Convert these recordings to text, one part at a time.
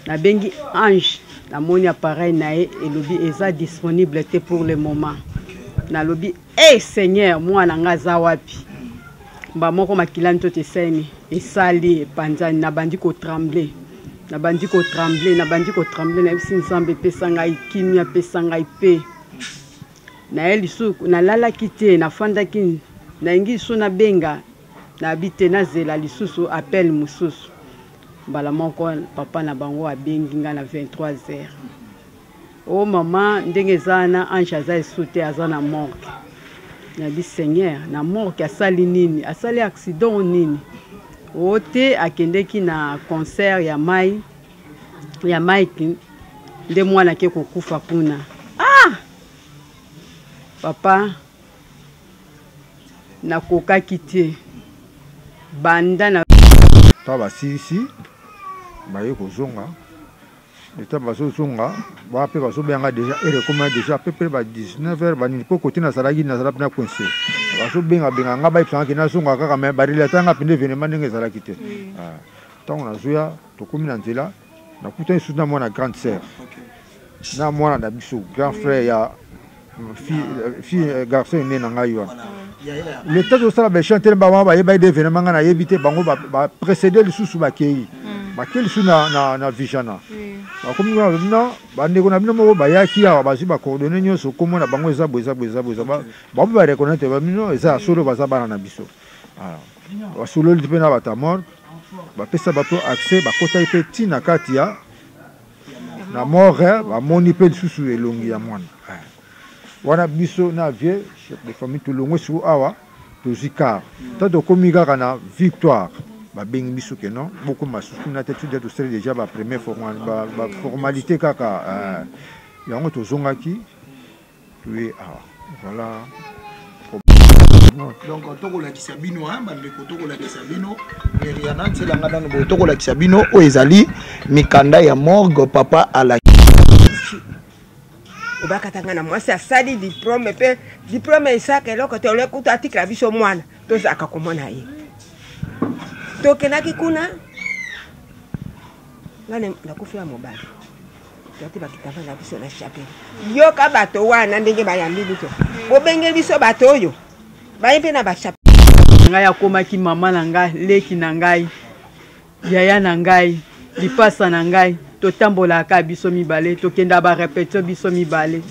na bengi Ange na moni appareil na e lobi eza disponible te pour le moment na lobi Seigneur moi na ngaza wapi ba moko makilani to te seni esali panzani na bandi ko trembler na bandi ko trembler na bisi nzambe pesa ngai kimia pesa ngai pe na elisuku na lala kite na fanda kin na ingi so na benga na bite na zela lisusu appel mususu bala moko papa na bango abengi nga na 23h oh maman ndenge zana Ange aza esute aza na morgue na bi Seigneur na morgue asali nini asali accident nini ote akendeki na concert ya Mike nde mwana ke kokufa kuna papa na koka kite banda na taba sisi baye kozonga leta bazozonga bape bazobenga déjà erekoma déjà pepe ba 19h bani po kotina salaki na salapna coincé bazobenga benga nga ba ipsanga kina zonga kaka me barila tanga pinde événement ndenge salaki te tant na zoya to komi na nzela na kuta suna mwana grande sœur na mwana na biso grand frère ya fille garçon né na ngai wana l'état de ça ba chanter ba ba ba événement na yebité bango ba précéder le sous bakei bakeli suna na vijana comme na ba ndeko na bino moko bayaki ya ba ziba coordonner nyoso komo na bango eza boza ba ba reconnaître ba mino eza solo baza bana na biso ba solo lipe na bata mort ba pesa bato accès ba kota ipe tina katia na mort ba moni pe susu elongi ya mwana wana biso na vie chef de famille tout longo sur awa to zikar to komika kana victoire ba bengi biso que non beaucoup masusu na tête de tout déjà ba première formalité kaka yango to zongaki oui voilà donc tokola kisabino bande ko tokola kisabino Riana tsela ngana no tokola kisabino o ezali mikanda ya morgue papa ala obakatanga na mwasi asali diplôme esaka eloko te olekuta atikala biso mwana tozaka komona ye tokenaki kuna ngane nakufia mobali tote bakitava na biso na chapelle yoka bato wana ndenge bayambi biso bobenge biso bato oyo bayempe na bachapelle ngai akomaki mama na ngai leki na ngai yaya na ngai lipasa na ngai totambola ka biso mibale tokenda ba répétition biso mibale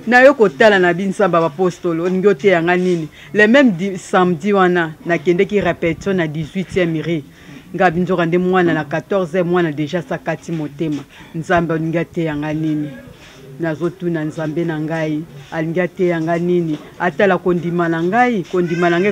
na yo kotala na binsamba ba apostolo ningo te yanga nini le même samedi wana na kende ki répétition na 18e rue nga binzoka nde mwana na 14e mwana déjà sakati motema nzambe ninga te yanga nini nazotuna nzambe na ngai alinga te yanga nini atala kondima na ngai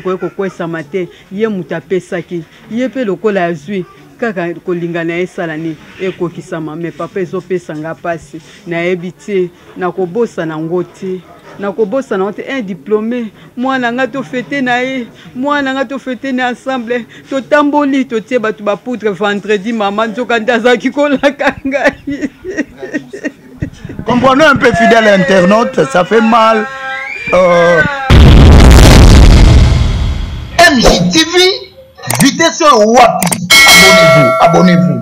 koyeko kwesa mate ye mutapesaki ye pe lokola yazwi kaka kolingana esala ni ekokisama me papa ezopesa nga pasi nayebi te nakobosana ngo te nakobosana ngo te un diplômé mwana nga tofete na ye mwana nga tofete na ensemble totamboli totie bato bapoutre vendredi mama nzoka nde azalaki kolaka ngai. Comprenez un peu fidèle internaute, ça fait mal. MJTV, vitesse wapi. Abonnez-vous.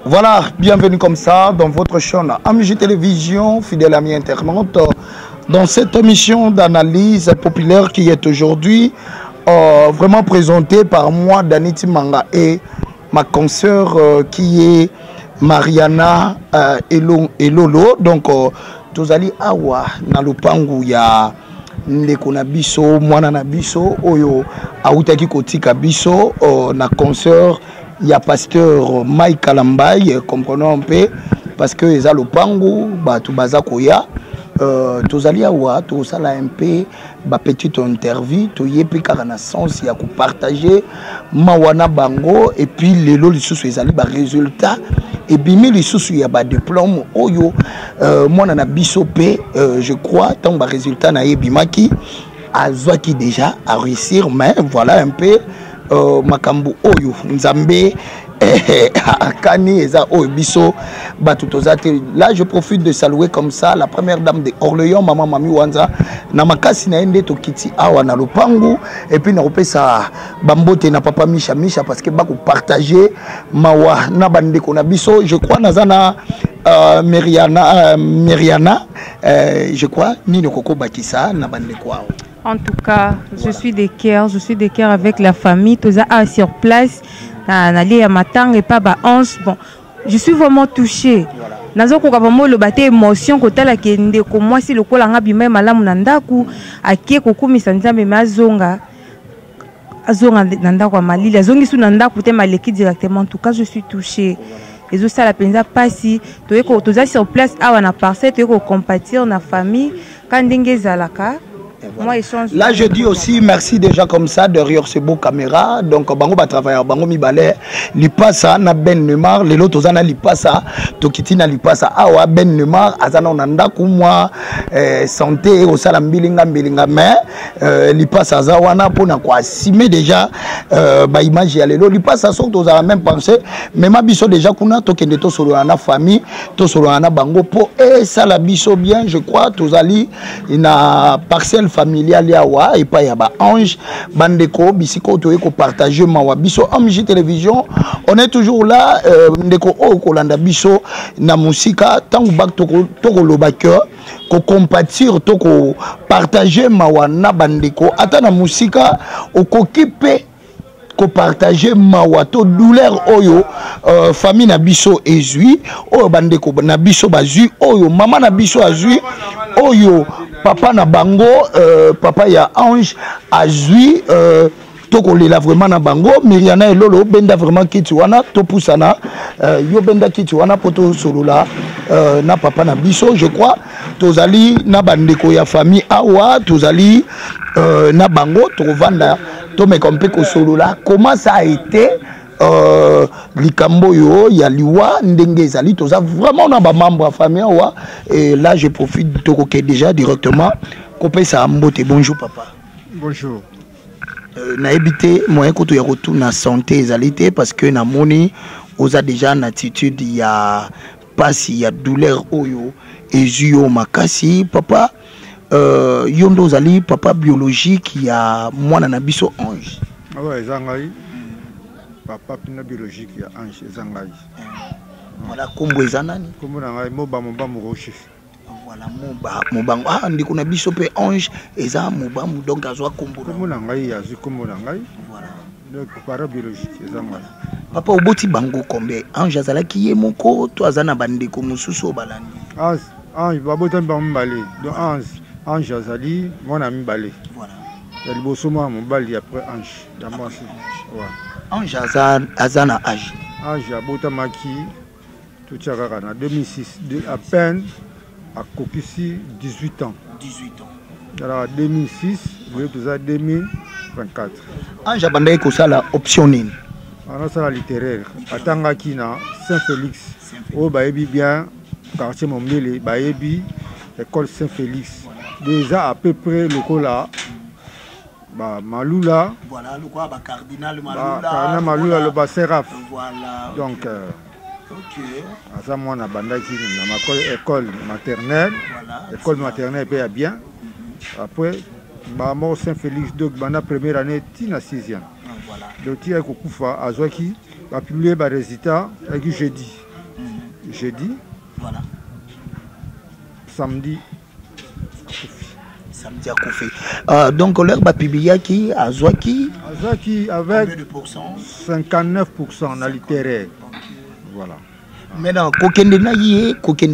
Voilà, bienvenue comme ça dans votre chaîne AMJ Télévision, fidèle ami internaute, dans cette émission d'analyse populaire qui est aujourd'hui vraiment présentée par moi, Danity Manga, et ma consoeur qui est Mariana Elolo. Donc, tous allez awa na lupangu ya ndeko na biso, mwana na biso, oyo autaki kotika biso na consoeur. Il y a pasteur Mike Kalambaye, comprenons un peu, parce que les alopangu, tout bazakoya, tous aliawa, tout ça là un peu, petite interview, tout y est puis caranaissance, il y a partager, mawana bango, et puis les lots les sous les ali résultat, et bimi les sous il y a ba diplôme, oyo, moi na bisopé, je crois, tant ba résultat na bimaki, a qui déjà à réussir, mais voilà un peu. Makambu oyo nzambe Kani eza Obiso Batutozate. Là, je profite de saluer comme ça la première dame de Orléans, maman Mami Wanza. Namakasi na ende to kiti awa na lopangu et puis na repesa bambote na papa Misha parce que bako partager mawa na bande ko na biso. Je crois nazana Meriana je crois ni no koko bakisa na bande ko. En tout cas, je suis de cœur avec la famille, tout ça sur place. Nali à Matang et pas ba 11. Bon, je suis vraiment touchée. Nazo ko vraiment le baté émotion ko tala kende ko moi si le ko langa bima malamu nandaku akie ko kumisa nzambe mazonga nanda kwa malili azongi su nandaku te maleki directement. En tout cas, je suis touchée. Et ça la penza pasi to eko to za sur place awa na parcelle to eko compatir na famille kandenge zalaka. Moi, là, je dis aussi merci déjà comme ça derrière ce beau caméra. Donc, bango va travailler, bango mi balai, li passa na Ben Neymar, les autres zana li passa, tokitina li passa, awa Ben Neymar, azana onanda kumwa santé au salam bilinga mais li passa azawana pour na quoi simer déjà ba image ya lelo li passa sont aux la même pensée, mais ma biso déjà kuna tokende to solo na famille, to solo na bango po et ça la biso bien, je crois, tozali ina parcelle familial yawa et pas yaba ange bandeko bisiko to eko partager mawa biso AMJ télévision on est toujours là ndeko o kolanda biso na musika tangu bak to loba cœur ko compatir to ko partager mawa na bandeko ata na musika okokipe ko partager mawa to douleur oyo famille na biso ezui oyo bandeko na biso bazui oyo mama na biso azui oyo papa na bango papa ya Ange azui toko lela vraiment na bango Miriana et Lolo benda vraiment kiti wana to pusana yo benda kiti wana poto solola na papa na biso je crois tozali na bandeko ya famille awa tozali na bango to vanda to me kompe ko solola comment ça a été likambo yo ya liwa ndenge ezali toza vraiment na ba membre ya famille awa et là je profite de koke déjà directement kopesa mbote bonjour papa bonjour na habité moyen ko to ya retourna santé ezalité parce que na moni oza déjà en attitude ya pasi ya douleur oyo ezuyo makasi papa yondo zali papa biologique ya mwana na biso Ange ouais zangai papa pina biologique ya Ange ezangai voilà kombo ezanani kombo na ngai moba rocher voilà mobango ah ndiko na biso pe Ange eza mobamu donc azwa kombo na ngai ya kombo na ngai voilà donc papa biologique ezangai papa oboti bango combien Ange azalaki ye moko to azana bandeko mususu balani Ange babota mbale donc Ange azali mwana mibale voilà ya liboso mwa mobali après Ange ya mwasi ouais Ange azana âge Ange abotamaki totiaka kaka na 2006 à peine akokisi 18 ans alors 2006 voye toza 2024 Ange abandaki kosala option nini anasala littéraire atangaki na Saint-Félix oyo bayebi bien quartier Mombele bayebi école Saint-Félix déjà à peu près lokola ba Malula voilà le quoi ba cardinal Malula le ba Seraf voilà donc OK asa mwana bandaki na ma école maternelle voilà, école maternelle paye bien après ba mort Saint-Félix donc banda première année tina 6e voilà donc il a kokufa azwaki ba publier ba résultat avec jeudi voilà samedi à Koufé. Donc, l'heure va publier qui Azwaki avec 59% na littéraire. Voilà. Maintenant, kokende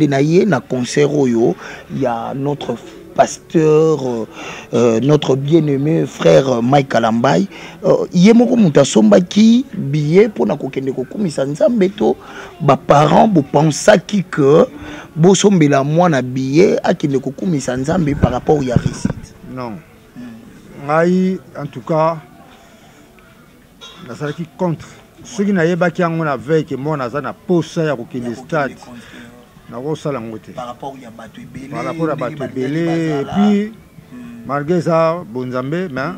na ye na concert oyo, il y a notre pasteur, notre bien-aimé frère Mike Kalambay. Yemoko mutasomba ki billet pour na kokende kokumisa nzambe to ba parents bo pensaki que bosombela mwana billet akende kokumisa nzambe par rapport ya réussite. Non. Ngai en tout cas nasalaki contre ceux qui nayebaki yango na veille que moi naza na posa ya kokende stade na kosala yango te par rapport à bato ebele et puis malgré ça bonzambe mais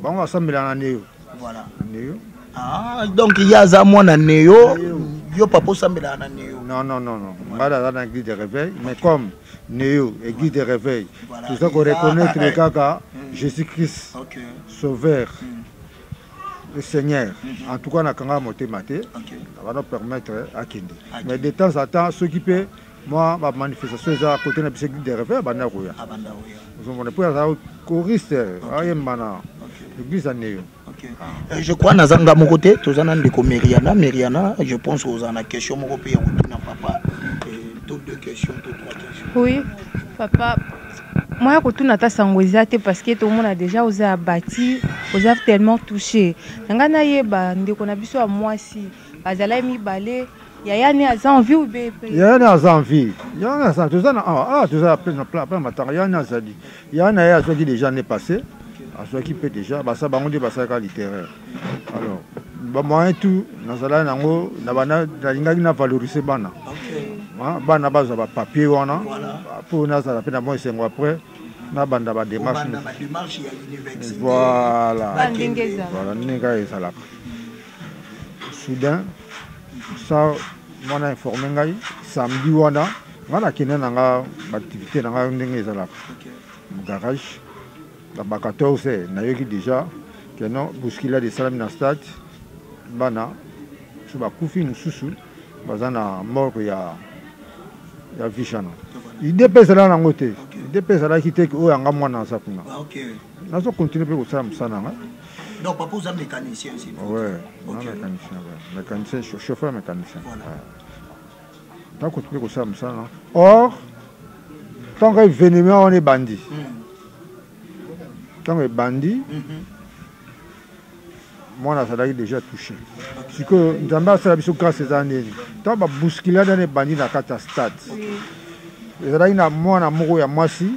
bango asambelana neyo voilà neyo Ah, donc il y a ça moi na néo, yo papa sambela na néo. Non, non, non, non. Voilà, dans l'église de réveil, mais comme néo, église de réveil, Voilà, tout ça qu'on reconnaît le caca, Jésus-Christ, Sauveur, le Seigneur. En tout cas, on a quand même monté maté, ça va nous permettre à Kindi. Mais de temps en temps, ceux qui peuvent, moi, ma manifestation, c'est à côté de l'église de réveil, à Bandarouya. Nous avons pour ça, choriste, à Yembana, l'église à néo. Je crois que dans mon côté, tous en ont Mériana, je pense aux en a question, mon pays n'a papa. Toutes deux questions, toutes trois questions. Oui, papa. Moi, je suis à Sangwezate parce que tout le monde a déjà osé abattre, osé tellement touché. Nangana yeba, ndeko na biso a moi si, bazala mi balé, yaya ne a envie ou bé. Yaya ne a envie. Yaya ne a tout ça, tout ça après matin, yaya ne a dit. Yaya ne a dit déjà n'est passé. À ceux qui peut déjà, bah ça, bah on dit bah ça littéraire. Alors, bah moi tout, dans ça là, na linga na valoriser bana. Bana base ba papier wana. Pour na ça la peine moi c'est moi après. Na banda ba démarche. Voilà. Voilà, ninga et ça là. Soudain, ça, moi on a informé ngai samedi wana, wana kina nanga activité nanga ndenge ça là. Mon garage. La bakato c'est nayoki déjà que non bouscula de salam na stade bana sur ba kufi mususu bazana mort ya vichana il dépêche là na ngote il dépêche là qui te o yanga mwana sa kuna OK na so continuer pour ça musana donc papa vous êtes mécanicien aussi ouais mécanicien chauffeur mécanicien donc continuer pour ça musana or tant que événement on est bandit. Quand les bandits, moi, on a déjà touché. C'est que nous avons fait grâce à ces années. Tant que bousculade dans les bandits dans le stade. Les gens moi, on a moi si,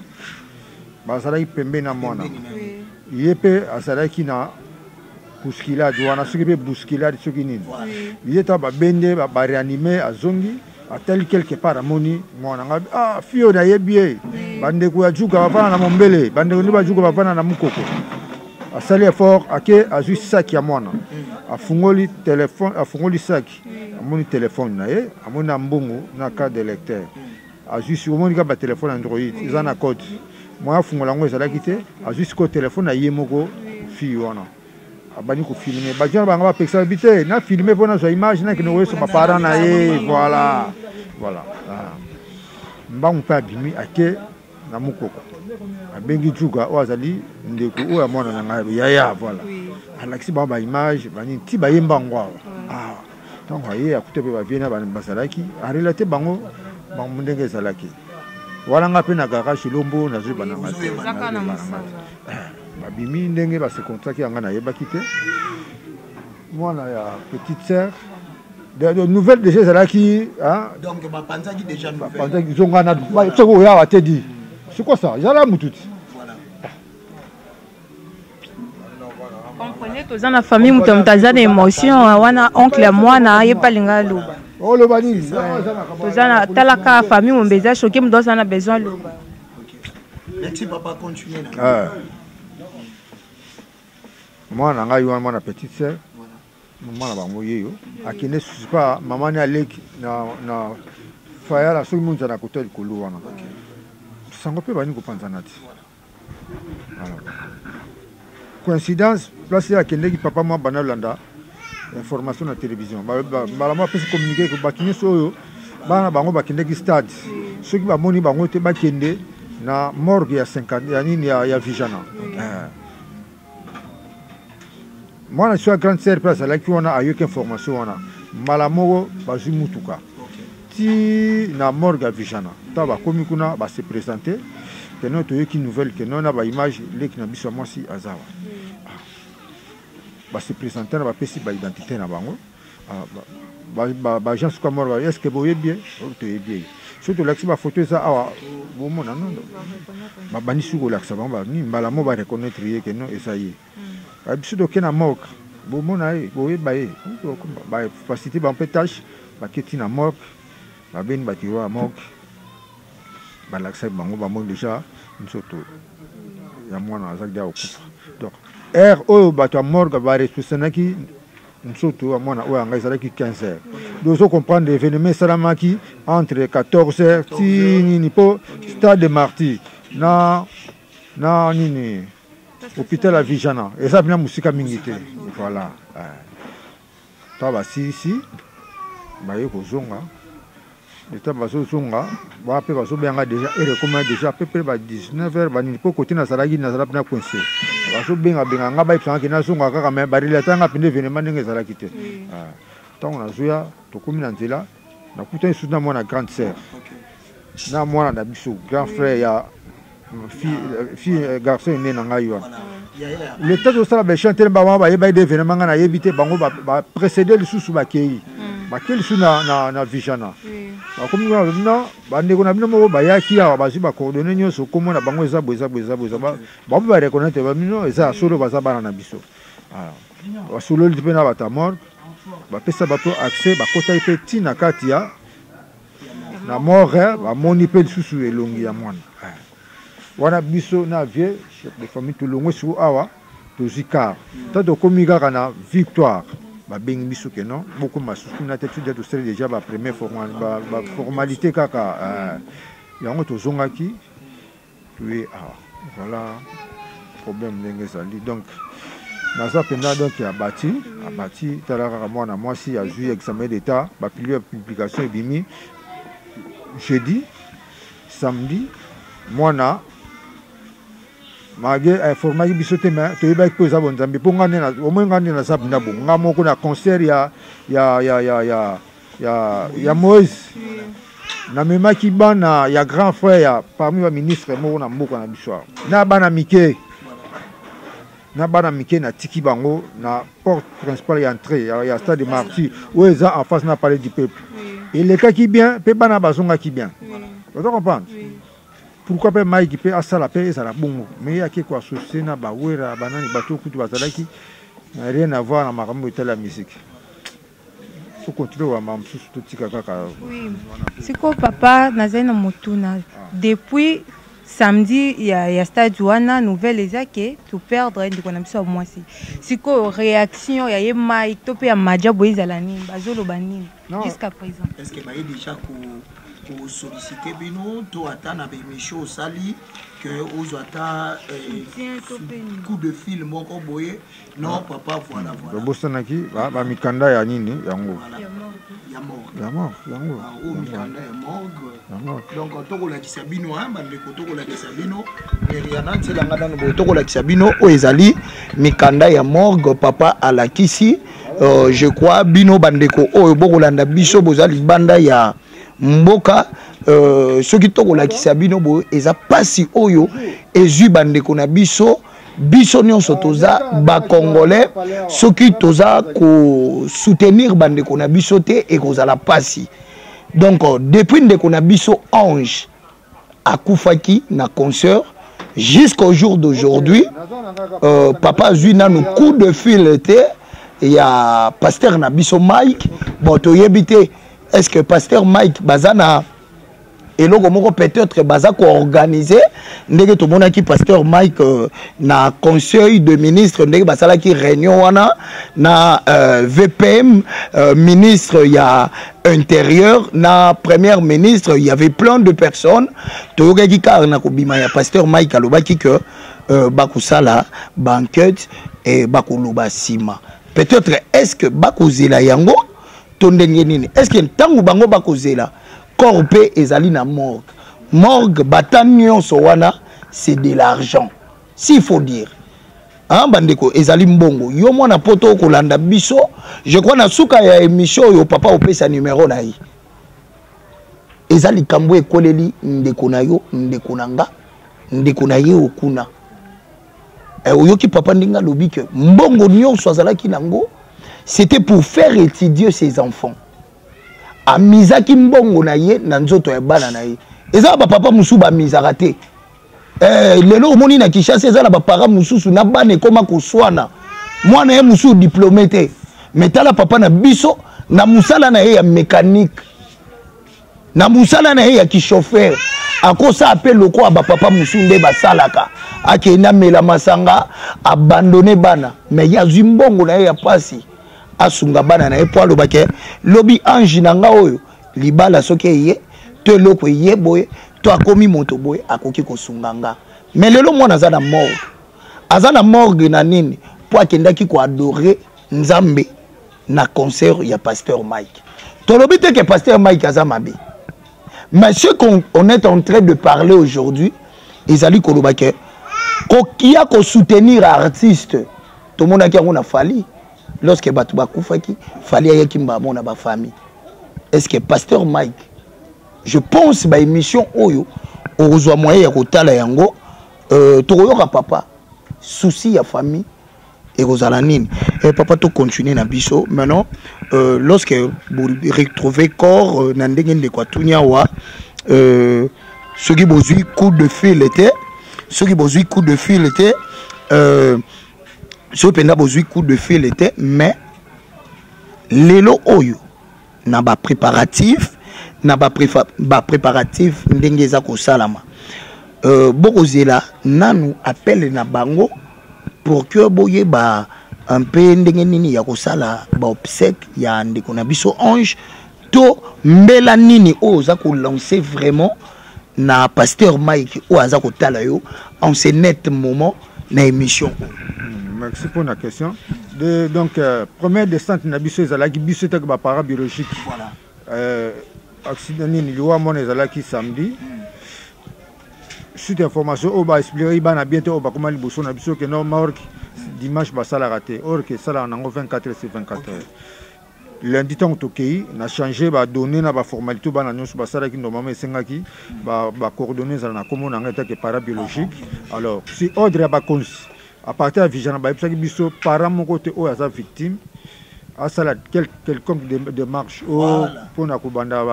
ça a pembe na moi. Il y a ça qui na bousculade, on a ceux qui bousculade, ceux qui n'y. Il y a bende, réanimé à zongi. A tel quelque part à moni moi ah fio na yebie bande ko ajuka bafana na mombele bande ko bajuka bafana na mukoko a sali effort ake azu sac ya mwana a fungoli téléphone a fungoli sac amoni téléphone na ye amona mbongo na carte de lecteur azu si omoni ka ba téléphone Android izana code moi fungola ngo ezala kité azu ko téléphone na yemoko fio wana abani ko filmer ba jana banga ba pexabilité na filmer pour na so image na ki no weso ba parents na ye voilà mbang pa bimi ake na mukoko abengi juga ozali ndeko o amona na ngai ya voilà alakisi ba image bani ti ba yemba ngwa donc aye akute pe ba viena ba basalaki a relater bango ndenge salaki wala ngape na garage lombo na zuba na ngati babimi ndenge ba se contrat ki anga na yebaki te moi na ya petite sœur de nouvelles déjà ça là qui hein donc ma panza qui déjà nouvelle panza qui sont gana ce ko ya te dit c'est quoi ça yala mututi voilà comprenez tous en famille mutamtazana émotion wana oncle mwana yepalinga loba oh le bani tozana talaka famille mombeza choqué mdosa na besoin loba merci papa continuer là moi na ngai wana petite sœur maman bango yeyo akine susipa maman ni aleki na faya la soki munza na kotel kulu wana sango pe bani kopanzana ti voilà coïncidence place ya kendeki papa moi bana landa information na télévision bala moi pesi communiquer ko bakine soyo bana bango bakendeki stade soki bamoni bango te bakende na morgue ya 50 ya nini ya vijana moi je suis à grande sœur place là qui on a eu information on a malamoko bazu mutuka ti na morgue vijana ta ba komi kuna ba se présenter que nous to yoki nouvelle que non na ba image leki na biso moi si azawa ba se présenter na ba pesi ba identité na bango ba gens comme morgue est-ce que boye bien to ye bien surtout l'accès ba photo ça awa bon mon non ba bani suko l'accès ba ni malamoko ba reconnaître que non et ça y est biso toke na morgue bomona ye boyeba ye bafacilité bampe tâche baketi na morgue babeni batiro ya morgue balakisa bango bamoi déjà nsoto ya mwana azaki dia kokufa donc aire oyo bato ya morgue barespesanaki surtout à moi na oya ngai ezalaki 15h dozo comprendre l'événement esalamaki entre 14h ti nini po stade de Martyrs na nini hôpital à Vijana eza bina musika mingi te voilà ta basisi baye kozonga l'état bazozonga bape bazobenga déjà erekomana déjà peu près ba 19h banini po côté na salaki na sala pena coincé bazobenga benga nga baipsanga na zonga kaka mais barilatanga pende événement ndenge ezalaki te ntango nazoya tokomi na nzela nakutani susu na mwana grande sœur na mwana na biso grand frère ya fille garçon ene na ngai wana l'état tosala bachantere bango bayeba ide événement nga nayebi te bango baprécédé lisusu bakei bakei lisusu na Vijana bakomi na bandeko na bino moko bayaki awa bazwi bacoordonné nyonso komona bango eza boye bango bareconnaitre bamino eza solo baza bana na biso basololi mpe na bato ya morgue bapesa bato accès bakotaki mpe ntina kati ya na morgue bamoni mpe lisusu elongi ya mwana wana biso na vie chef de famille tolongwe siku awa tozwi kar ta tokomi kaka na victoire babengi biso ke non beaucoup masusu na te tude tosali déjà bapremière formalité kaka yango tozongaki toye awa voilà problème ndenge ezali donc naza mpenza donc abati tala kaka mwana mwasi azwi examen d'état bapilio ya publication ebimi jeudi samedi mwana mage informaki biso te mais toyebaki mpo eza bonzambe mpo omoi nga nde naza bina bongo nga moko na concert ya Moïse namemaki bana ya grand frère ya parmi baministre moko na mboka na biso awa na bana mike natiki bango na porte principale ya entrée ya stade de Martyrs oyo eza en face na palais du peuple elekaki bien mpe bana bazongaki bien oza comprendre pourquoi pas Mike peut asala pe ezala bongo mais yaki ko associé na bawera banani bato kutu bazalaki na rien à voir na makambo de la musique faut continuer wa mamsusu totika kaka oui siko papa nazali na motuna depuis samedi ya stade wana nouvelle ezake to perdre ndiko na biso mwasi siko réaction ya ye Mike to pe ya majabu ezala nini bazolo banini jusqu'à présent est-ce que baye déjà pour solliciter bino to atana be misho sali que aux ata coup de fil moko boye non papa voilà bosanaki ba mikanda ya nini yango ya mort o mikanda ya morgue donc to ko la kisabino bande ko to ko la kisabino yana tsela ngana no to ko la kisabino o ezali mikanda ya morgue papa alakisi je crois bino bande ko o bokolanda biso bozali banda ya mboka soki tokolakisa bino boye eza pasi oyo ezwi bandeko na biso nyonso toza bacongolais soki toza kosoutenir bandeko na biso te ekozala pasi donc depuis ndeko na biso Ange akufaki na concert jusqu'au jour d'aujourd'hui papa azwi nanu coup de fil te ya pasteur na biso Mike bon toyebi te est-ce que pasteur Mike bazana eloko moko peut-être baza ko organiser ndenge to mona ki pasteur Mike na conseil de ministre ndenge basala ki réunion wana na VPM ministre ya intérieur na premier ministre il y avait plein de personnes to yoki car na ko bima ya pasteur Mike alobaki que bakusala banquette et bakuluba sima peut-être est-ce que bakozela yango est-ce que ntango bango bakozela corpe ezali na morgue batanyo so wana c'est de l'argent s'il faut dire bandeko ezali mbongo yo mwana poto kolanda biso je crois na suka ya émission yo papa opesa numéro na yi ezali kambo ekoleli ndeko na yo ndeko nanga ndeko na ye okuna oyoki papa ndinga lobi ke mbongo nyonso azalaki nango c'était pour faire étudier ses enfants. Amizaki mbongo na ye na nzoto ya bana na ye. Eza ba papa musu ba mizarate. Lelo omoni na Kinshasa eza na ba para mususu na bana ekoma koswana. Mwana ye musu diplômé te. Metala papa na biso na musala na ye ya mécanique. Na musala na ye ya ki chauffeur. Akosa appel loko ba papa musu nde basalaka. Akena mela masanga abandonné bana. Mais ya zimbongo na ye ya pasi. asunga bana na epo alobake lobi ange nanga oyo libala soki eye to eloko eye boye to akomi moto boye akoki kosunganga mais lelo mwana aza na morgue na nini po akendaki koadore nzambe na concert ya pasteur Mike tolobi te que pasteur Mike aza mabe mais ce qu'on est en train de parler aujourd'hui ezali kolobake kokia ko soutenir artiste tout le monde qui a fallu lorsque batu bakufaki fali ayaki mbamona ba famille est-ce que pasteur Mike je pense ba émission oyo ozwa moyen ya kotala yango tokoyoka papa souci ya famille et kozala nini et papa to continuer na biso maintenant lorsque vous retrouvez corps na ndenge ndeko tunya wa ceux qui bozui coup de fil était so penda bozui coup de fil était mais lelo oyo na ba préparatif ndenge za ko salama bokozela nanu appelle na bango pour que boye ba un peu ndenge nini ya ko sala ba obsèque ya ndeko na biso ange to mbela nini o za ko lancer vraiment na pasteur Mike ou aza ko tala yo en ce net moment na émission. Merci pour la question. Donc, première descente na biso ezalaki biso tek ba parabiologique. Voilà. Accident ni liwa mon ezalaki samedi. Suite information au ba expliquer ba na bientôt au ba comment liboso na biso que non morgue dimanche ba sala raté. Or que sala en 24 sur 24 heures. Lundi tant toqué na changé ba donner na ba formalité ba na nyonso ba sala ki normalement esengaki ba coordonner za na comme on ngata que parabiologique. Alors, si ordre ba cons à partir de Vijana ba epsaki biso para mon côté o asa victime à ça quelconque démarche o pour na kubanda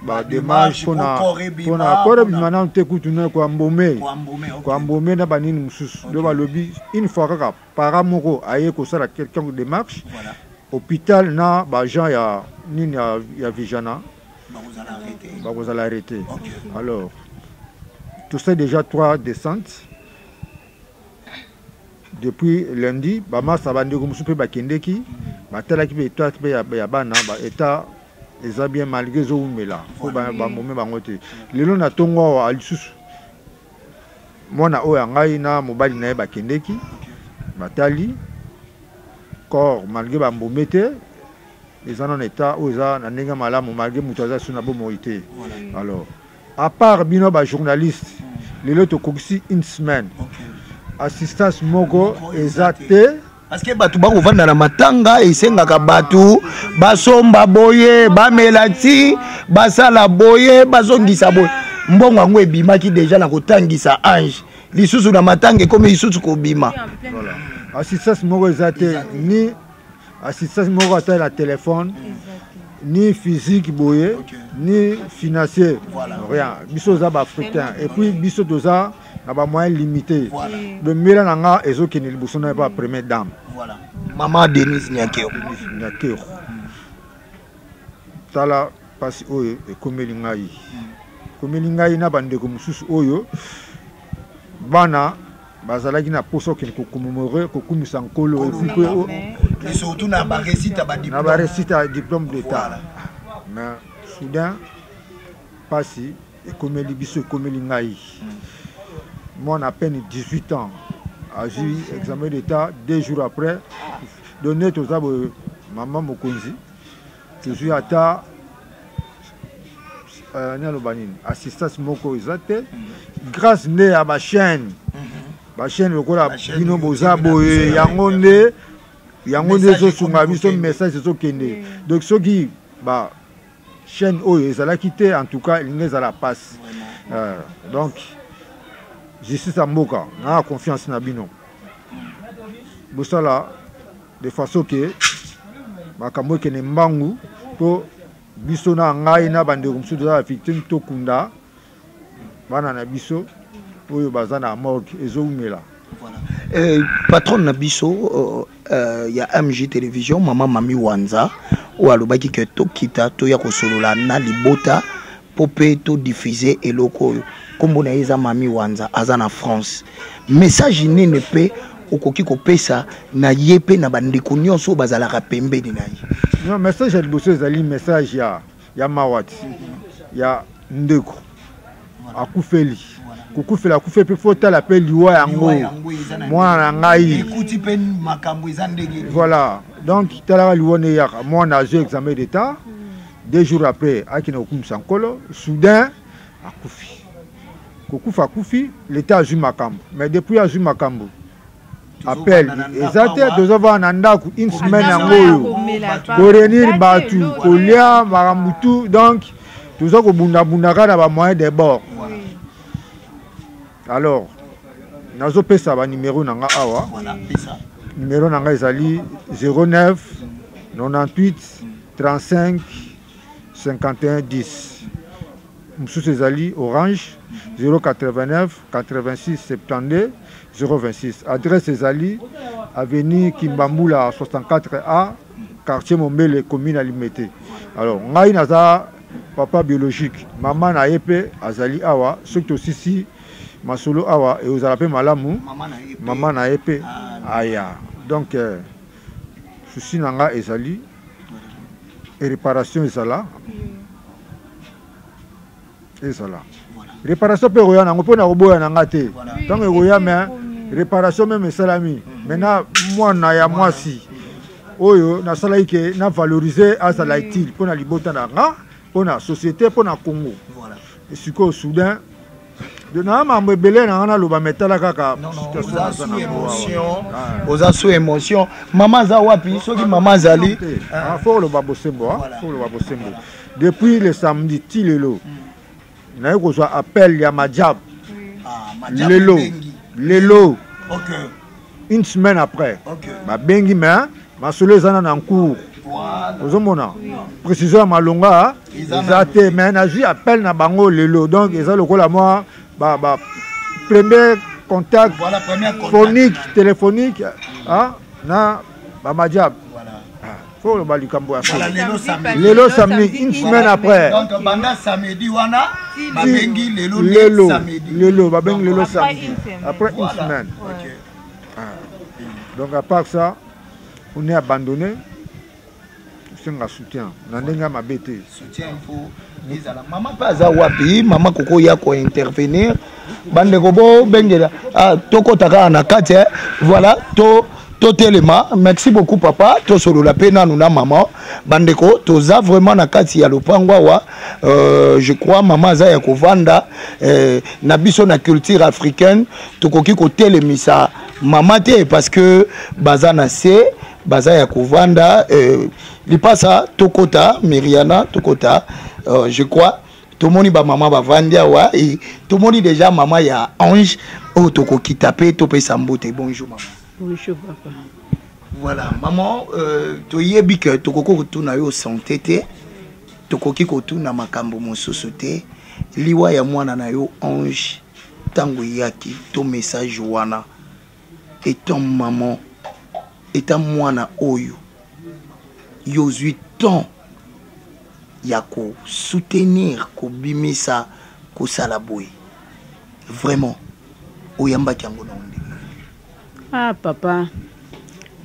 ba démarche pour na corps maintenant te kutuna ko ambomé na banini mususu do ba lobby une fois ka para moko aye ko sala quelconque démarche hôpital na ba gens ya nini ya Vijana ba vous allez arrêter. Alors tout ça déjà 3 descentes. Depuis lundi, bama sabande ko musupe bakendeki, batala ki be toi be ya bana ba état eza bien malgré zo umela. Ko ba moment bangote. Lelo na tongo ali susu. Mona oya ngai na mobali na bakendeki, batali corps malgré ba mbomete, eza en état o eza na ndenge malamu malgré mutaza suna bo moité. Alors, à part bino ba journaliste, lelo to kokisi une semaine. Assistance moko ezate parce que batu bako vanda na matanga esengaka batu basomba boye bamelati basala boye bazongisa boye mbongo ngo ebimaki déjà na kotangisa ange lisusu na matanga comme lisusu ko bima. Voilà. Assistance moko ezate ni assistance moko ata la téléphone ni physique boye ni financier. Rien biso za ba africain et puis biso doza na ba moyen limité. Le mira nanga ezokeni liboso na ba première dame. Voilà. Maman Denise Nyakeo. Tala pasi oyo ekomeli ngai. Komeli ngai na bandeko mususu oyo bana bazalaki na poso ke ko commémorer ko kumisa nkolo et puis surtout na ba récite ba diplôme. Na ba récite diplôme d'état. Mais soudain pasi ekomeli biso ekomeli ngai. Moi, on a à peine 18 ans. J'ai eu examen d'état 2 jours après. Donné tout ça, maman Mokonzi. Je suis à ta assistance Moko Izate. Grâce à ma chaîne. Ma chaîne, le cola Bino Bozabo, Yangonde, Zosunga, son message, c'est ce qui est. Donc, ce qui, chaîne, ils allaient quitter, en tout cas, ils nous à la passe. Donc, je suis à Moka, on a confiance dans Bino. Pour ça, de façon que Makambo qui est Mbangu, pour Biso na ngai na bande kumsu de la victime Tokunda, bana na Biso, pour bazana morgue ezomela. Patron na Biso, il y a MJ Télévision, Maman Mami Wanza, ou alobaki que Tokita, Toya Kosolola, na libota, popé to diffuser et loko. Comme on a Mami Wanza, Azana France. Message ne peut okoki kopesa na yepe na bandeko nyonso bazalaka pembeni na ye. Non, message ya liboso ezali message ya mawati ya ndeko akufeli kukufela akufe pe fotala pe liwa yango mwana ngai ekuti pe makambo eza ndenge. Voilà, donc talaka liwa ne yaka mwana a joué examen d'état 2 jours après akina okumisa nkolo soudain akufi kokufa akufi l'état a joué makambo mais depuis a joué makambo appel ezate tozova na ndako une semaine yango ko réunir batu kolia maramutu donc tozo ko bunda na ba moyen de bord. Alors nazo pesa ba numéro nanga awa numéro nanga ezali 09 98 35 51 10 Moussous ezali Orange 089 86 72 026. Adresse ezali avenue Kimbambula 64A quartier Mombele commune à Limete. Alors ngai naza papa biologique maman na yepe azali awa soki osisi masolo awa et ozala pe malamu maman na yepe aya donc souci nanga ezali et réparation ezala réparation pe roya nango pona roboya nanga te tant roya mais réparation même esalami maintenant mwana ya mwasi oyo na sala ike na valoriser azala utile pona libota nanga pona société pona Congo. Voilà. Et ce qu'au Soudan de na mambo belé na loba metala kaka situation émotion maman za wapi soki maman zali faut le babosembo faut le babosembo depuis le samedi tilelo na ko so appel ya Majab lelo OK une semaine après ba bengi mais ma solo zana na cours ozomona précision malonga ezate mais na ju appel na bango lelo donc eza lokola moi ba premier contact phonique téléphonique na ba Majab faut le balikambo ya lelo samedi une semaine après donc banda samedi wana ba bengi lelo samedi lelo ba bengi lelo samedi après une semaine. Donc à part ça on est abandonné. C'est un soutien. Nandenga mabete. Soutien pour Nizala. Maman pas à wapi, maman koko ya ko intervenir. Bande kobo bengela. Ah toko taka na kati. Voilà, to telema. Merci beaucoup papa. To solo la pena nuna maman. Bande ko toza vraiment na kati ya lopangwa wa je crois maman za ya kovanda na biso na culture africaine tokoki ko telemisa maman te parce que bazana c'est baza ya kovanda lipasa tokota Miriana tokota je crois tout le monde ba maman ba vandia wa et tout le monde déjà maman ya Ange au toko kitape topé sambote. Bonjour maman. Bonjour papa. Voilà maman to yebi que tokoko tuna yo santé te tokoki ko tuna makambo mosusu te liwa ya mwana na yo Ange tango yaki to message wana et ton maman étant mwana oyo yozui temps ya ko soutenir ko bimisa ko salaboy vraiment oyamba kango nonde. Ah papa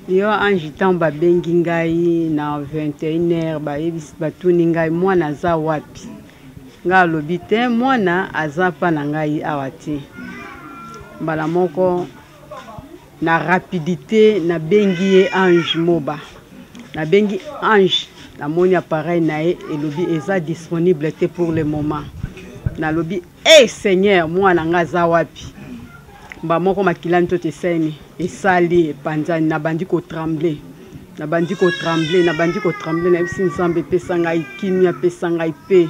yo Ange tamba bengi ngai na 21h ba yebisi batuni ngai mwana za wapi nga lobi te mwana aza pa na ngai awati mbala moko na rapidité na bengi Ange moba na bengi Ange na moni appareil na elobi eza disponible te pour le moment na lobi Seigneur mwana nga za wapi ba moko makilani to te seni esali panzani na bandi ko trembler na bandi ko trembler na bisi nzambe pesa ngai kimia pesa ngai pe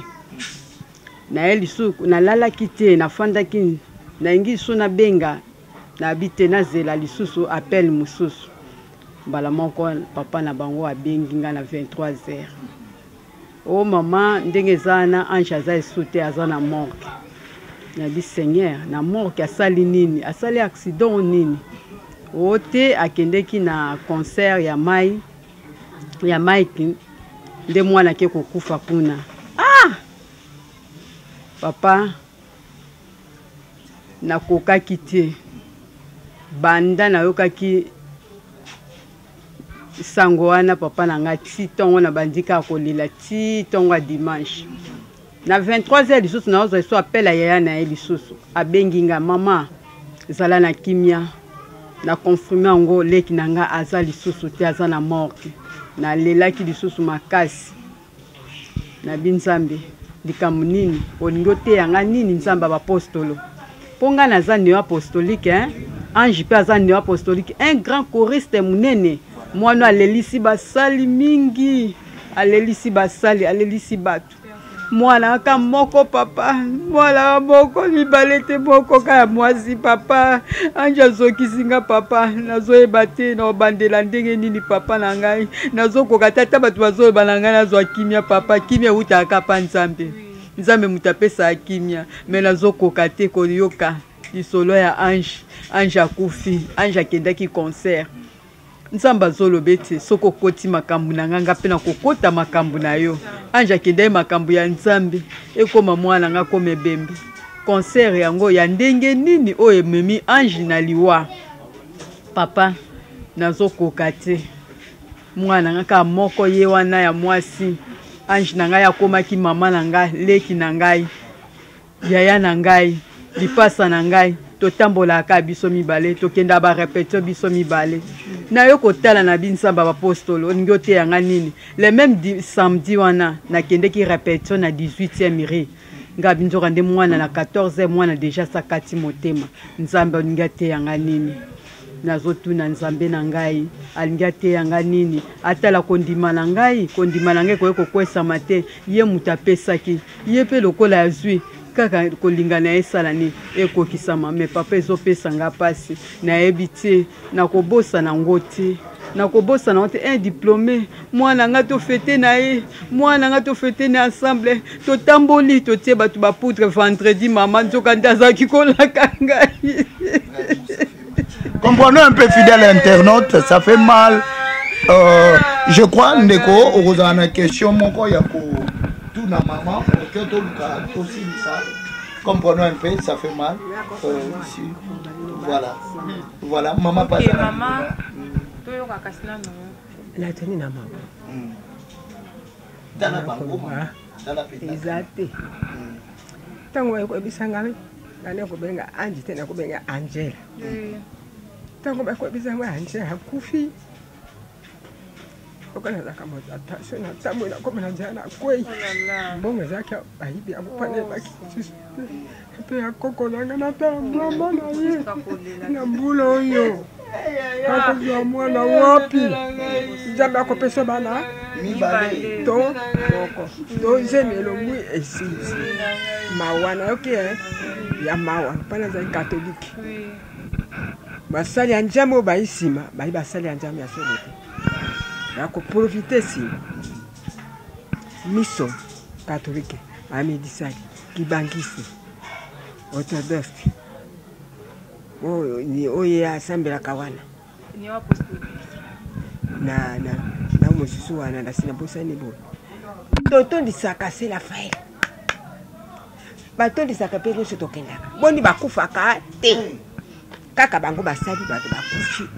na elisuku na lala kite na fanda kin na ingi so na benga na bite na zela lisusu appel mususu mbala moko papa na bango abengi nga na 23h oh maman ndenge zana Ange aza esute aza na morgue na bi Seigneur na morgue asali nini asali accident nini ote akendeki na concert ya Mike nde mwana ke kokufa kuna papa na koka kite banda nayokaki sango wana papa na nga ti ntongo na bandika kolela ti ntongo ya dimanche na 23h lisusu naozwa so apela yaya na ye lisusu abengi nga mama ezala na kimia na confirme yango leki na nga aza lisusu te aza na morte nalelaki lisusu makasi na binzambe likambo nini olingi oteyanga nini nzambe bapostolo mpo nga naza neo apostolique ange mpe aza neo apostolique un grand choriste monene mwana alelisi basali mingi alelisi basali alelisi bato mwana aka moko papa mwana moko mibale te moko kaya mwasi papa anje azokisinga papa nazoyeba te na obandela ndenge nini papa na ngai nazokoka te ata bato bazoyeba na ngai nazwa kimia papa kimia eutaka pa nzambe nzambe moto apesa kimia me nazokoka te koyoka lisolo ya ange akufi ange akendaki concert nzambe azoloba ete soki okoti makambo na nga mpe na kokota makambo na yo ange akendaki makambo ya nzambe ekoma mwana nga koma ebembe concert yango ya ndenge nini oyo ememi ange na liwa papa nazokoka te mwana nga kaka moko ye wana ya mwasi ange na ngai akomaki mama na ngai leki na ngai yaya na ngai lipasa na ngai totambolaka biso mibale tokenda barepetio biso mibale nayo kotala na binsamba bapostolo olingi oteyanga nini le même samedi wana nakendeki repetio na 18e ri nga binzoka nde mwana na 14e mwana deja sakati motema nzambe olingi ateyanga nini nazotuna nzambe na ngai alingi ateyanga nini atala kondima na ngai koye kokwesama te ye moto apesaki ye mpe lokola azwi kaka kolingana esala ni ekokisama me papa ezopesa nga pasi nayebi te nakobosana ngo te nakobosana ngo te un diplômé mwana nga tofete na ye mwana nga tofete na ensemble totamboli totie bato bapoutre vendredi mama nzoka nde azalaki kolaka ngai. Comprenez un peu fidèle internaute, ça fait mal. Je crois Ndeko Orozana question mon ko yako tout na maman que tout le aussi ça. Comprenez un peu, ça fait mal. Ici. Voilà, maman pas. Maman toyo kakasina no. La toni na maman. Dana bango. Dana peta. Exacte. Tango yako bisanga ngane ko benga Angie tena ko benga Angela. Tango ba ko bisanga Angela hakufi. Okana zaka moja atasho na tamu na koma na jana kwei. Mbongo zake aibi amupane baki. Pe akoko nanga na tamu mama ye. Na mbulo yo. Akojwa mwana wapi? Nzambe akopesa bana mibale to boko. To zemelo mwi esisi. Mawana okay ya mawana pana za katoliki. Basali ya njambo baisima, bali basali ya njambo ya solote. Yako profiter si miso katolike amedisali kibangisi orthodoxe ni oye asambela kawana Ni apostolique. na mosusu wana na sina bosani bo totondisaka se la faille batondisaka pe nyonso tokendaka boni bakufaka te kaka bango basali bato bakufi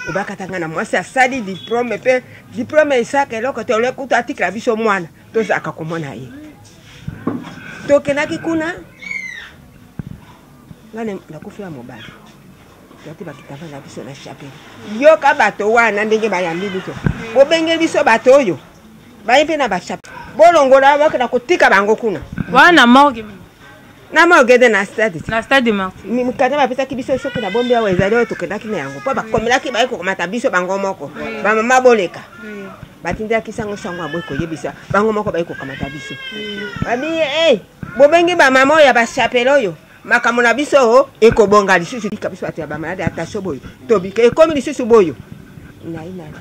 obakatanga na mwasi asali diplôme pe diplôme esaka eloko te olekuta atikala biso mwana tozaka komona ye tokendaki kuna ngane nakufila mobali tote bakitava na biso na chapelle yoka bato wana ndenge bayambi biso bobenge biso bato oyo baye mpe na bachapelle bolongola bakenda kotika bango kuna Wana morgue. na morgue na stade Na stade de Martyr. mikata bapesaki biso soki na bombe awa ezali oyo tokendaki na yango mpo bakomelaki baye kokomata biso bango moko bamama boleka batindaki sango abwe koyebisa bango moko baye kokamata biso babi bobenge bamama oyo ya bachapele oyo makambo na biso ekobonga lisusu lika biso bato ya bamalade atasho boyo tobika ekomi lisusu boyo nainana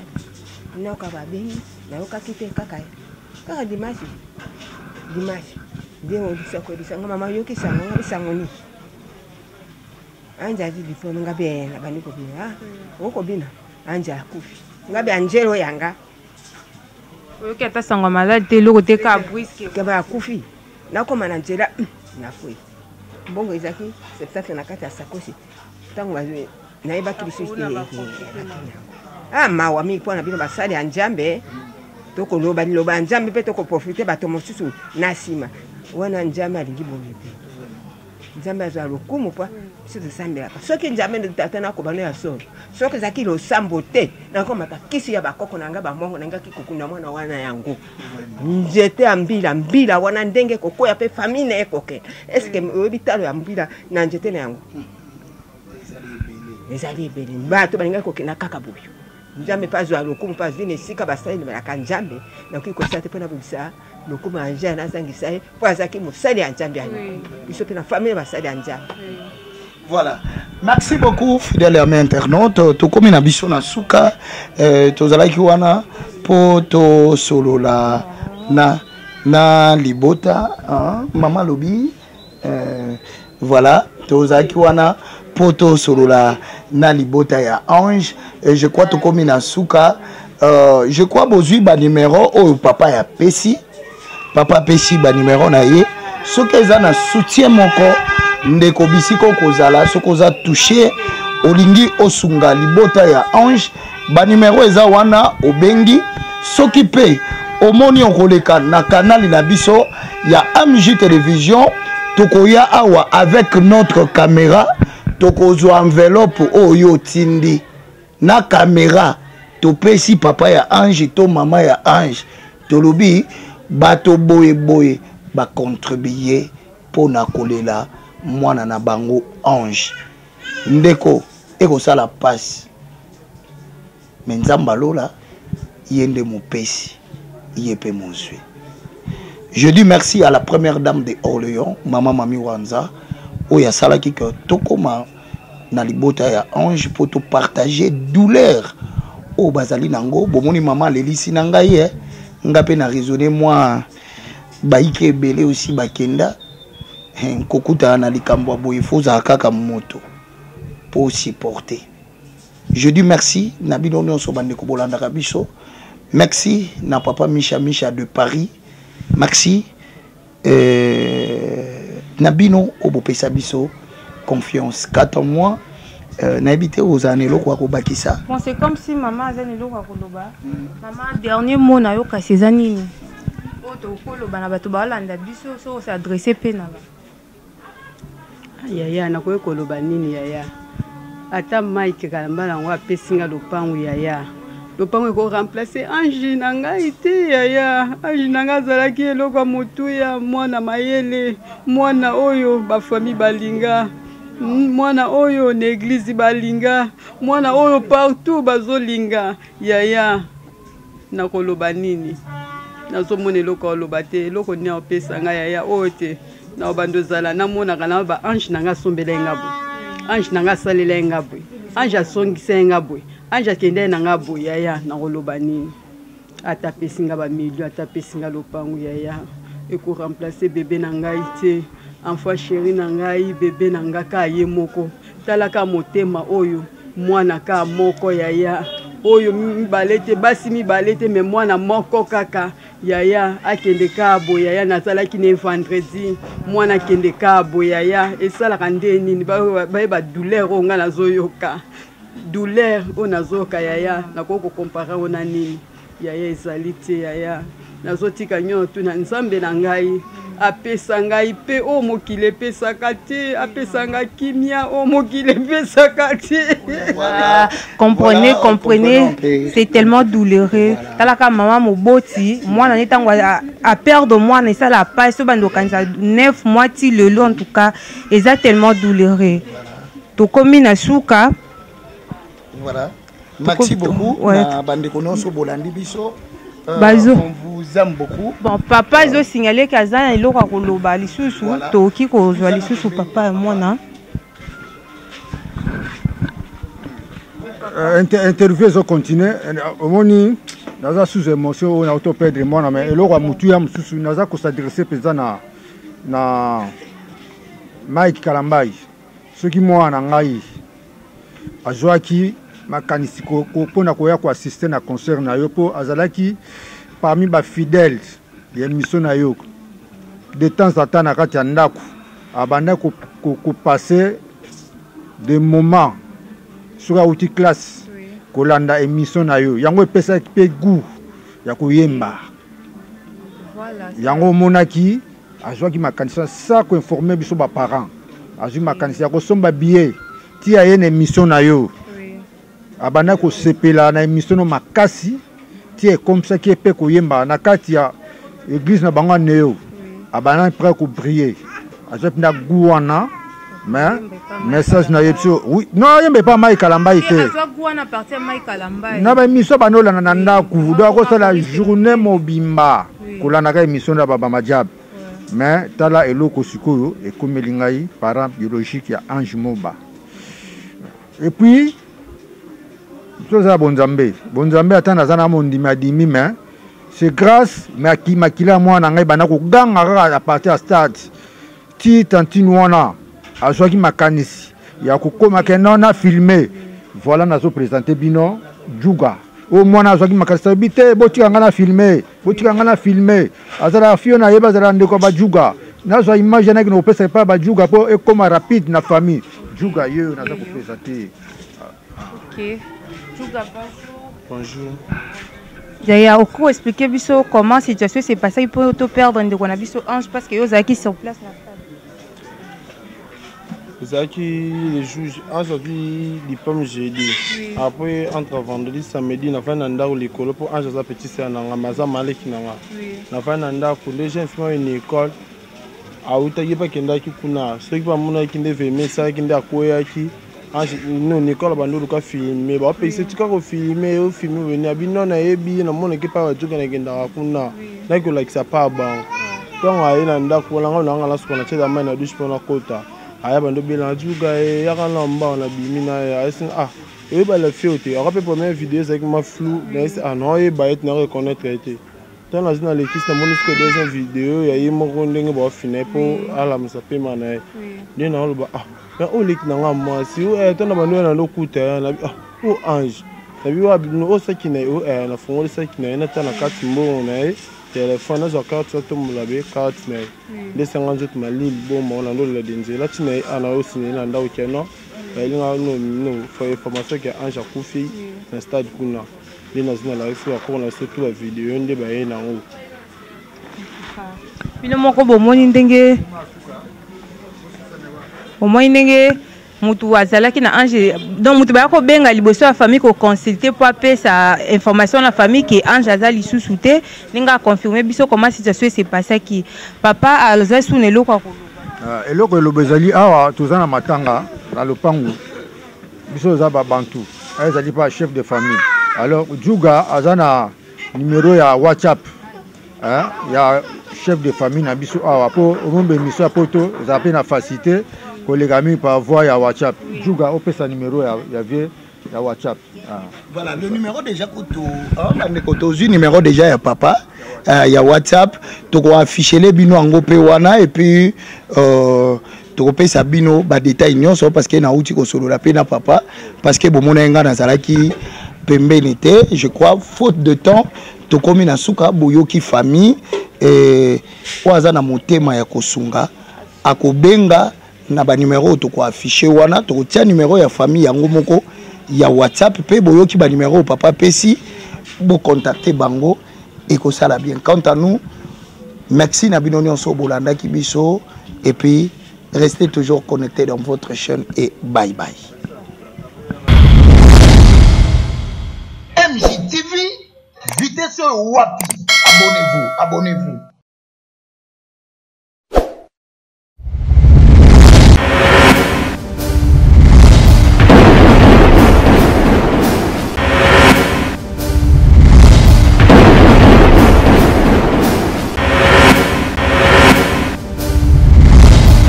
nayoka babengi nayokaki te kaka dimashi nde ngobisa koyebisango mama yokisango nga bisango ni anja azi diplôme nga bena bani kobina okobina anja akufi nga be Angelo yanga Oyoki ata sango malade te loko te ka briske. kaba akufi nakoma na nzela nafui mbongo ezaki septante na kati ya sakosi tango nayebaki biso mawa mingi mpo na bino basali ya nzambe tokoloba liloba ya nzambe mpe tokoprofite bato mosusu na nsima wana nzambe alingi boyebi nzambe azwa lokumu mpo biso tosambelaka soki nzambe tata nakobano ya solo soki ezalaki losambo te nakomaka kisi ya bakoko na nga bamongo na nga kikukunda mwana wana yango nzete ya mbila wana ndenge kokoya mpe famille na ye kokenda eske oyebi talo ya mbila na nzete na yango ezali ebele bato balingaki kokenda kaka boyo nzambe mpe azwa lokumu mpe azwi na esika basalelaka nzambe nakoki kosala te mpo na bobisa lokumu ya nzambe nazangisa ye mpo azalaki mosali ya nzambe ya biso mpe na famille basali ya nzambe. Voilà. Merci beaucoup, fidèles amis internautes. Tout comme biso na suka, tozalaki wana po to solo na libota, Mama Lobi. Voilà, tozalaki wana po to solo na libota ya Ange. Et je crois tout comme na suka, je crois bozui ba numéro o papa ya Pesi. Papa Pesi ba numéro na ye. Soki eza na soutien moko ndeko bisiko kozala sokoza touché olingi osunga libota ya Ange ba numéro eza wana obengi soki pe omoni okoleka na canal na biso ya AMJ télévision tokoya awa avec notre caméra tokozwa enveloppe oyo tindi na caméra topesi papa ya Ange to mama ya Ange tolobi bato boye ba contribuer pona kolela mwana na bango Ange ndeko ekosala passe mais nzamba lola yende mopesi yepe mozwe. Je dis merci à la première dame de Orléans, Maman Mami Wanza, oya salaki que tokoma na libota ya Ange pour te partager douleur o bazali nango bomoni maman lelisi nangaye ngape na raisonner moi baike belé aussi bakenda kokuta na likambo boye foza kaka moto pour supporter. Je dis merci na bino nyonso bande ko bolanda biso. Merci na papa Micha de Paris. Merci na bino obopesa biso confiance 4 mois na habité aux années lokwa ko bakisa. Bon c'est comme si maman azani lokwa ko loba. Maman dernier mot na yo ka sezanini. Oto ko loba na bato ba landa biso so s'adresser pe na ba. Yaya nakoye koloba nini yaya ata Mike kalambala ngo apesinga lopangu yaya lopangu eko remplacer Ange na ngai te yaya Ange na ngai azalaki eloko motu ya mwana mayele mwana oyo bafamille balinga mwana oyo na église balinga mwana oyo partout bazolinga yaya nakoloba nini nazomona eloko oloba te eloko nini opesa ngai yaya oyo te na bando zala na mona kana ba Ange nanga sombela ngabo Ange nanga salela ngabo Ange asongisa ngabo Ange akende nanga boya yaya na koloba nini ata pesinga ba milieu ata pesinga lopangu yaya eko remplacer bébé na ngai te enfant chéri na ngai bébé na nga ka ye moko talaka motema oyo mwana ka moko yaya oyo mibalete basi mibalete me mwana moko kaka yaya akende ka boya yaya nazalaki ne vendredi mwana akende ka boya yaya esalaka nde nini ba douleur onga nazoyoka douleur o nazoka yaya nakoko comparer ona nini yaya ezali te yaya nazotika nyoto na nzambe na ngai apesa ngai pe o mokile pesaka te apesa ngai kimia o mokile pesaka te. Comprenez, c'est tellement douloureux. Talaka maman moboti, moi na netango a perdre moi na ça la passe bando kanza 9 mois ti le long en tout cas, et ça tellement douloureux. To komi na suka. Voilà. Merci beaucoup. Na bande konoso bolandi biso. Bazo. On vous aime beaucoup. Bon, papa zo signalé kazana iloko koloba lisusu toki kozwa lisusu papa moi na. Interview zo continuer omoni naza sous émotion on auto perdre moi mais eloko mutu ya mususu naza ko s'adresser peza na Mike Kalambai soki mwana ngai azwaki makanisi ko pona koya ko assister na concert na yo po azalaki parmi ba fidèles ya mission na yo de temps en temps na kati ya ndako abanda ko passer de moment sur la outil classe kolanda émission na yo yango pesa pe goût ya koyemba yango monaki azwa ki makanisa ça ko informer biso ba parents azwi makanisa ko somba billet ti a une émission na yo abana ko sepela na émission no makasi ti est comme ça qui est pe koyemba na kati ya église na bango neo abana prêt ko briller azwa na gouana mais message na yepso oui non yembe pas mai kalamba ite azwa gouana partir mai kalamba na ba émission banola na ndaku do ko la journée mobimba kolana ka émission na baba majab mais tala eloko sikoyo e komelingai parent biologique ya Ange Moba et puis toza bonzambe atana zana mondimi adimi mais c'est grâce makila mwana ngai bana ko ganga à partir à stade ti tantine wana azwaki makanisi ya kokoma ke nona filmer voilà nazo présenter bino juga o mwana azwaki makanisi bite botika ngana filmer azala fiona yeba zala ndeko ba juga nazo image na kino pesa pa ba juga po e koma rapide na famille juga yo nazo ko présenter. OK juga bonjour. D'ailleurs, au cours expliquer biso comment situation s'est passée pour te perdre de qu'on a biso Ange parce que yo zaki sur place na Zaki les juges aujourd'hui les pommes jeudi après entre vendredi samedi na fin nanda ou l'école pour Ange za petit c'est na ngamaza maleki na na fin nanda pour les jeunes filles une école a utaki pa kenda ki kuna ceux qui va mona ki ndeve mesa ki nda koya ki Ange no école ba ndulu ka filmer ba pe c'est ka ko filmer au filmer venir abino na ebi na mona ki pa wa tuka na kenda kuna na ko like ça pas bon donc ayi na nda ko la ngala la sukona tsheda mai na douche pona kota aya bando bela juga ya kana mba na bimina ya esin et ba la fiote on rappelle première vidéo avec ma flou mais non et ba être na reconnaître été dans la zone l'équipe na monisco deuxième vidéo ya yimo ndenge ba finir pour ala musape mana ni na lo ba mais o lik na ngama si o to na bando na lokuta na o Ange na biwa bino o sakina o na fongo sakina na tana kati mbo na téléphone na carte to mulabe carte na de 50 malil bon mon ando la denze la tina ana osine na ndawo keno elinga no for information que Ange akufi na stade kuna lina zina la ifu ko na surtout la vidéo nde ba yena ngo bino moko bomoni ndenge mutu azalaki na Ange donc mutu ba ko benga liboso ya famille ko consulter pour appeler sa information la famille que Ange azali sous te ninga confirmer biso comment situation s'est passé qui papa alza sunelo kwa koloba eloko elobezali awa tozana matanga na lopangu biso za ba bantu azali pas chef de famille alors juga azana numéro ya WhatsApp ya chef de famille na biso awa po rombe miso poto zape na facilité collègue par voie à WhatsApp. Juga au sa numéro ya WhatsApp. Voilà, le numéro déjà le numéro déjà ya papa ya WhatsApp, tu vas afficher les bino en gopé wana et puis tu vas sa bino ba détail nyonso parce que na uti ko solo la pena papa parce que bomona nga na zalaki pembenité, je crois faute de temps to komi na suka boyoki famille et oaza na motema ya kosunga akobenga na ba numéro to ko afficher wana to tia numéro ya famille yango moko ya WhatsApp pe boyoki ba numéro papa pesi bo contacter bango et ko sala bien quant à nous merci na bino nyonso bolanda ki biso et puis restez toujours connectés dans votre chaîne et bye bye. MJTV vitesse wapi, abonnez-vous